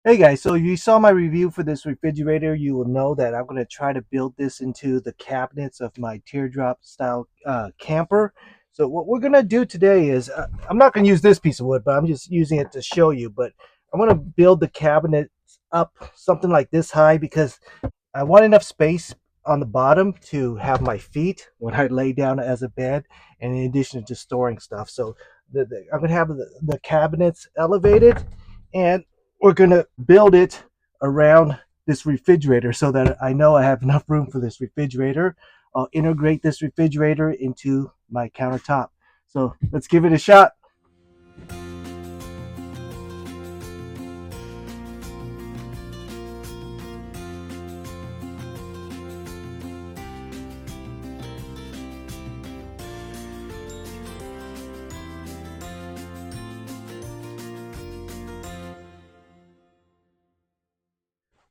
Hey guys, so you saw my review for this refrigerator. You will know that I'm going to try to build this into the cabinets of my teardrop style camper. So what we're going to do today is, I'm not going to use this piece of wood, but I'm just using it to show you. But I'm going to build the cabinets up something like this high because I want enough space on the bottom to have my feet when I lay down as a bed, and in addition to storing stuff. So I'm going to have the cabinets elevated, and we're going to build it around this refrigerator so that I know I have enough room for this refrigerator. I'll integrate this refrigerator into my countertop. So let's give it a shot.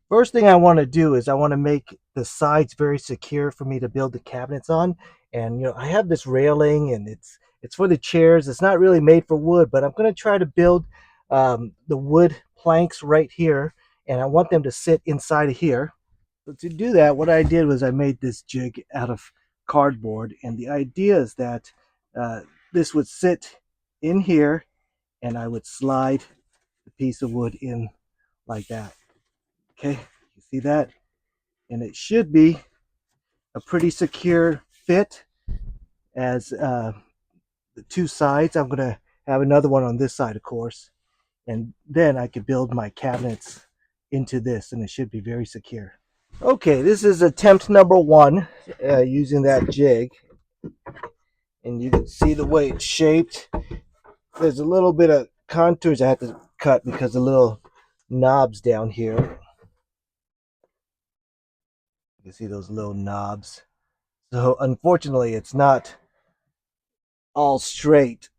First thing I want to do is I want to make the sides very secure for me to build the cabinets on. And I have this railing, and it's for the chairs. It's not really made for wood, but I'm going to try to build the wood planks right here, and I want them to sit inside of here. So to do that, what I did was I made this jig out of cardboard, and the idea is that uh, this would sit in here, and I would slide the piece of wood in like that. Okay, you see that? And it should be a pretty secure fit as the two sides. I'm going to have another one on this side, of course, and then I could build my cabinets into this, and it should be very secure. Okay, this is attempt number one using that jig, and you can see the way it's shaped. There's a little bit of contours I have to cut because of little knobs down here. You can see those little knobs. So unfortunately, it's not all straight.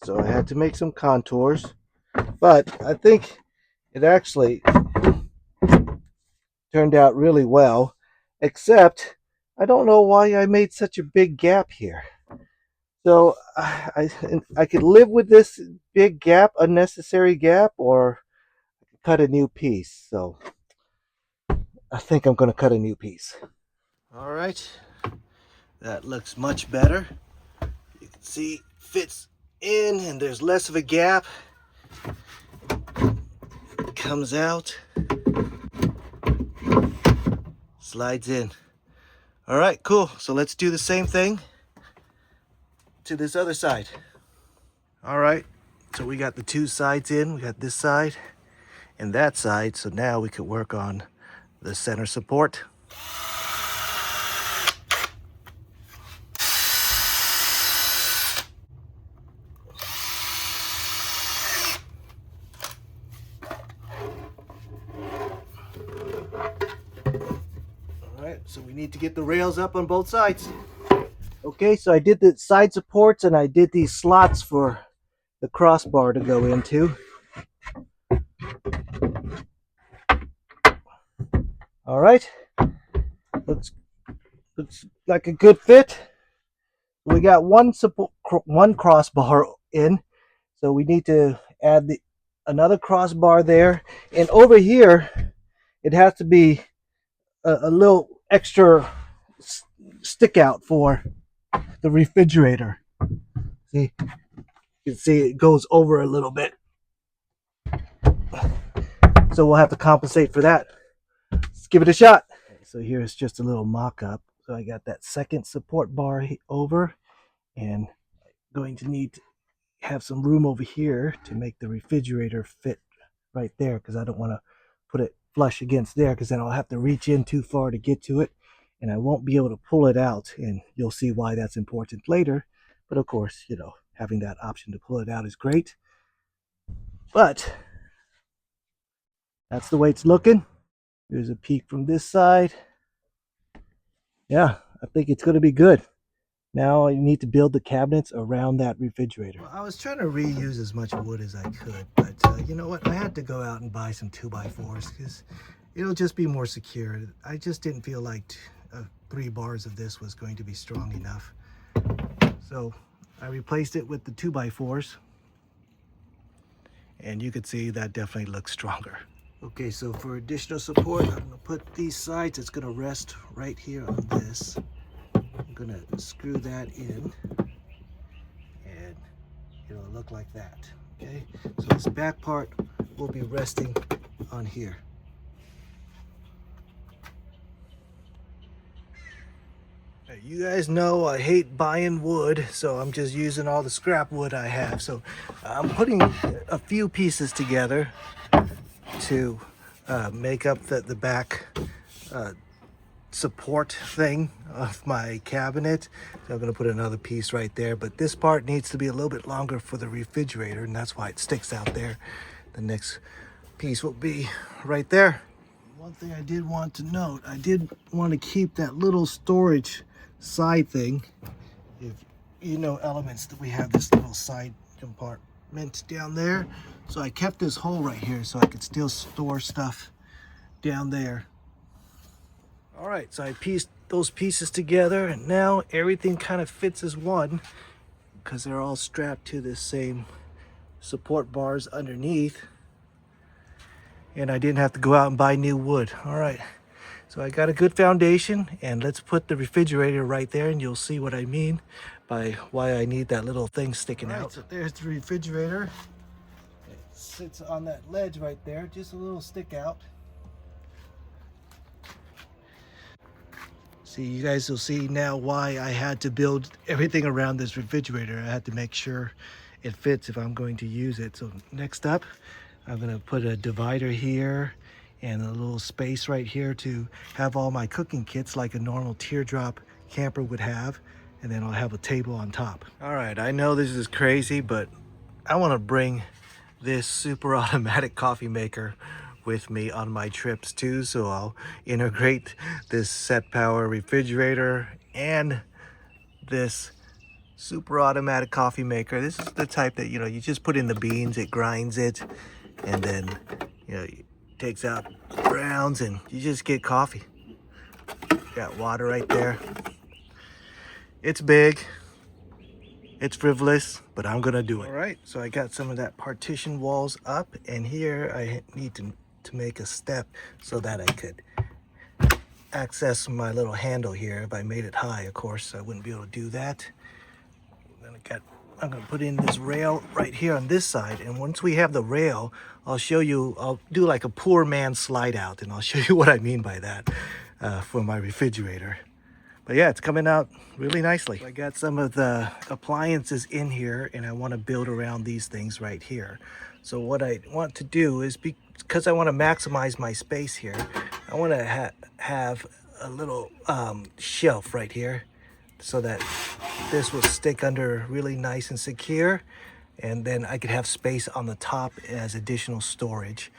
So I had to make some contours, but I think it actually turned out really well, except I don't know why I made such a big gap here. So I could live with this big gap, unnecessary gap, or cut a new piece. So I think I'm going to cut a new piece. All right, that looks much better. You can see fits in, and there's less of a gap. It comes out, slides in. All right, cool. So let's do the same thing to this other side. All right, so we got the two sides in. We got this side and that side. So now we could work on the center support. All right, so we need to get the rails up on both sides. Okay, so I did the side supports, and I did these slots for the crossbar to go into. All right, looks looks like a good fit. We got one support, one crossbar in, so we need to add another crossbar there, and over here it has to be a little extra stick out for the refrigerator. See, you can see it goes over a little bit, so we'll have to compensate for that. Let's give it a shot. So here's just a little mock-up. So I got that second support bar over, and going to need to have some room over here to make the refrigerator fit right there, because I don't want to put it flush against there, because then I'll have to reach in too far to get to it, and I won't be able to pull it out, and you'll see why that's important later. But of course, having that option to pull it out is great. But that's the way it's looking. Here's a peek from this side. Yeah, I think it's going to be good. Now I need to build the cabinets around that refrigerator. Well, I was trying to reuse as much wood as I could, but you know what? I had to go out and buy some 2x4s because it'll just be more secure. I just didn't feel like 3 bars of this was going to be strong enough. So I replaced it with the 2x4s. and you can see that definitely looks stronger. Okay, so for additional support, I'm gonna put these sides. It's gonna rest right here on this. I'm gonna screw that in, and it'll look like that. Okay, so this back part will be resting on here. You guys know I hate buying wood, so I'm just using all the scrap wood I have. So I'm putting a few pieces together to make up the back support thing of my cabinet. So I'm going to put another piece right there, but this part needs to be a little bit longer for the refrigerator, and that's why it sticks out there. The next piece will be right there. One thing I did want to note, I did want to keep that little storage side thing. If you know Elements, that we have this little side compartment down there, so I kept this hole right here so I could still store stuff down there. All right, so I pieced those pieces together, and now everything kind of fits as one because they're all strapped to the same support bars underneath, and I didn't have to go out and buy new wood. All right, so I got a good foundation, and let's put the refrigerator right there, and you'll see what I mean by why I need that little thing sticking out. So there's the refrigerator. It sits on that ledge right there, just a little stick out. See, you guys will see now why I had to build everything around this refrigerator. I had to make sure it fits if I'm going to use it. So next up, I'm going to put a divider here and a little space right here to have all my cooking kits like a normal Teardrop camper would have. And then I'll have a table on top. All right, I know this is crazy, but I want to bring this super automatic coffee maker with me on my trips too, so I'll integrate this set power refrigerator and this super automatic coffee maker. This is the type that, you know, you just put in the beans, it grinds it, and then, you know, it takes out the grounds and you just get coffee. Got water right there. It's big, it's frivolous, but I'm gonna do it. All right, so I got some of that partition walls up, and here I need to make a step so that I could access my little handle here. If I made it high, of course, I wouldn't be able to do that. I'm gonna put in this rail right here on this side, and once we have the rail, I'll show you, I'll do like a poor man slide out, and I'll show you what I mean by that for my refrigerator. But yeah, it's coming out really nicely. I got some of the appliances in here, and I want to build around these things right here. So what I want to do is, because I want to maximize my space here, I want to have a little shelf right here so that this will stick under really nice and secure, and then I could have space on the top as additional storage.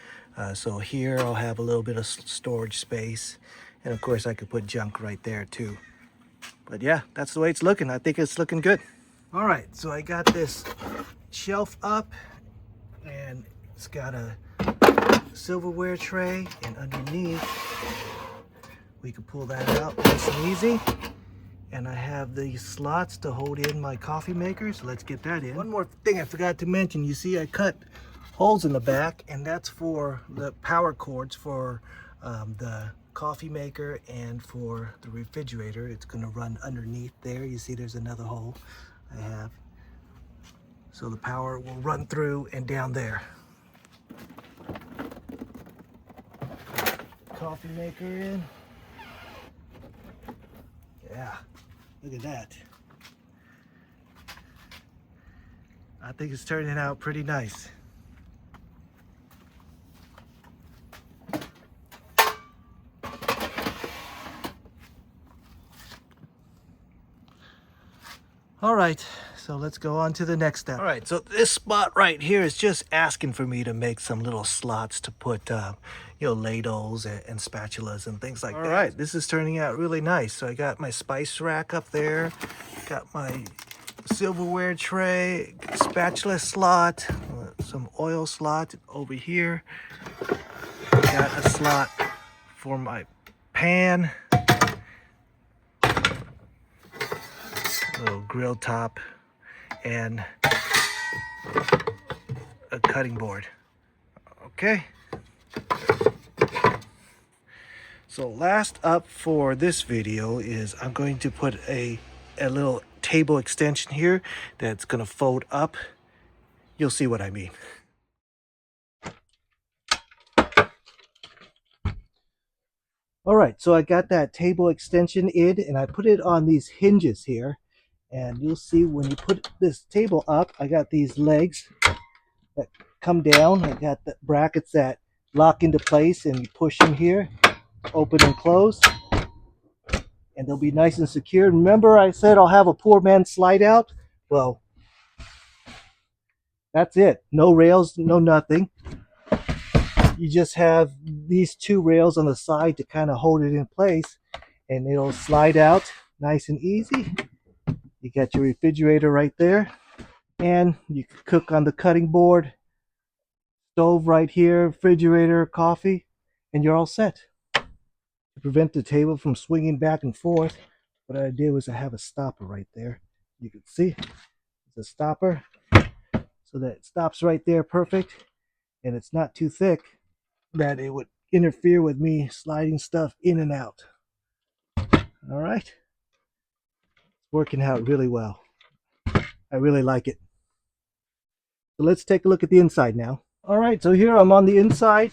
So here I'll have a little bit of storage space, and of course I could put junk right there too. But yeah, that's the way it's looking. I think it's looking good. All right, so I got this shelf up, and it's got a silverware tray, and underneath we can pull that out nice and easy. And I have these slots to hold in my coffee maker, so let's get that in. One more thing I forgot to mention, you see I cut holes in the back, and that's for the power cords for the coffee maker and for the refrigerator. It's going to run underneath there. You see there's another hole I have. So the power will run through and down there. Coffee maker in. Yeah, look at that. I think it's turning out pretty nice. All right, so let's go on to the next step. All right, so this spot right here is just asking for me to make some little slots to put, you know, ladles and spatulas and things like that. All right, this is turning out really nice. So I got my spice rack up there, got my silverware tray, spatula slot, some oil slot over here. Got a slot for my pan. Little grill top and a cutting board. Okay. So last up for this video is I'm going to put a little table extension here that's going to fold up. You'll see what I mean. All right, so I got that table extension in and I put it on these hinges here. And you'll see when you put this table up, I got these legs that come down. I got the brackets that lock into place and you push them here, open and close. And they'll be nice and secure. Remember I said I'll have a poor man slide out? Well, that's it. No rails, no nothing. You just have these two rails on the side to kind of hold it in place and it'll slide out nice and easy. You got your refrigerator right there and you can cook on the cutting board, stove right here, refrigerator, coffee, and you're all set. To prevent the table from swinging back and forth, what I did was I have a stopper right there. You can see it's a stopper so that it stops right there perfect and it's not too thick that it would interfere with me sliding stuff in and out. All right, it's working out really well. I really like it. So let's take a look at the inside now. All right, so here I'm on the inside.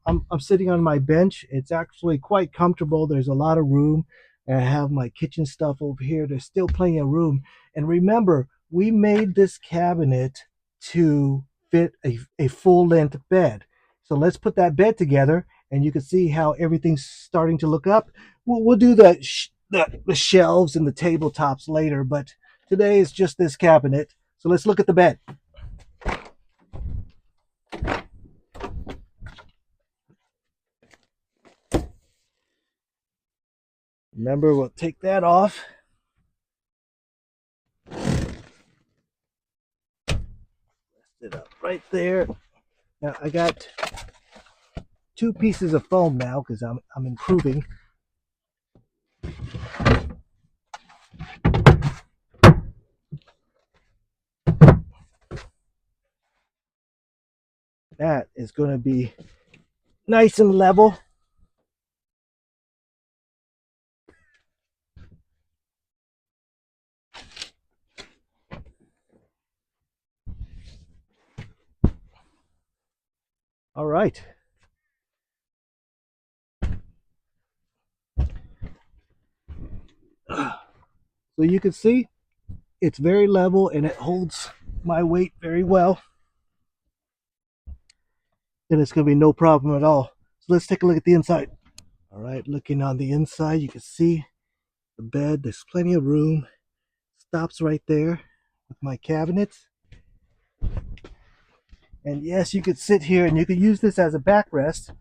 I'm sitting on my bench. It's actually quite comfortable. There's a lot of room. I have my kitchen stuff over here. There's still plenty of room. And remember, we made this cabinet to fit a full-length bed. So let's put that bed together, and you can see how everything's starting to look up. We'll do the shelves and the tabletops later, but today is just this cabinet. So let's look at the bed. Remember, we'll take that off. Rest it up right there. Now I got two pieces of foam now because I'm improving. That is going to be nice and level. All right. So you can see it's very level and it holds my weight very well. And it's going to be no problem at all. So let's take a look at the inside. All right, looking on the inside, you can see the bed. There's plenty of room. Stops right there with my cabinets. And yes, you could sit here and you could use this as a backrest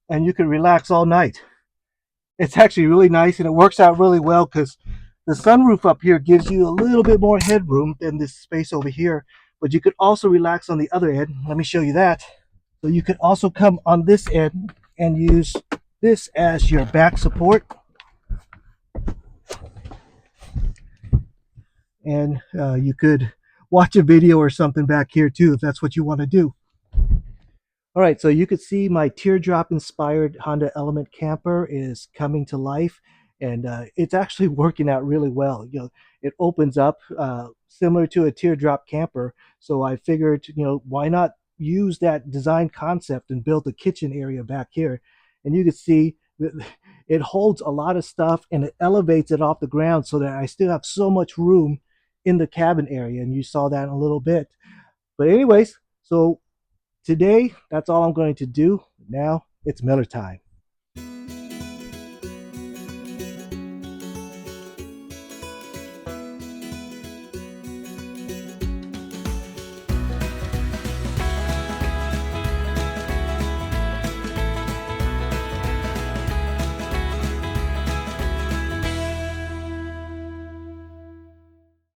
and you can relax all night. It's actually really nice and it works out really well because the sunroof up here gives you a little bit more headroom than this space over here, but you could also relax on the other end. Let me show you that. So you could also come on this end and use this as your back support. And you could watch a video or something back here too if that's what you want to do. All right, so you could see my Teardrop inspired Honda Element camper is coming to life, and it's actually working out really well. It opens up similar to a Teardrop camper. So I figured, why not use that design concept and build a kitchen area back here? And you can see that it holds a lot of stuff and it elevates it off the ground so that I still have so much room in the cabin area. And you saw that in a little bit. But anyways, so today, that's all I'm going to do. Now, it's Miller time.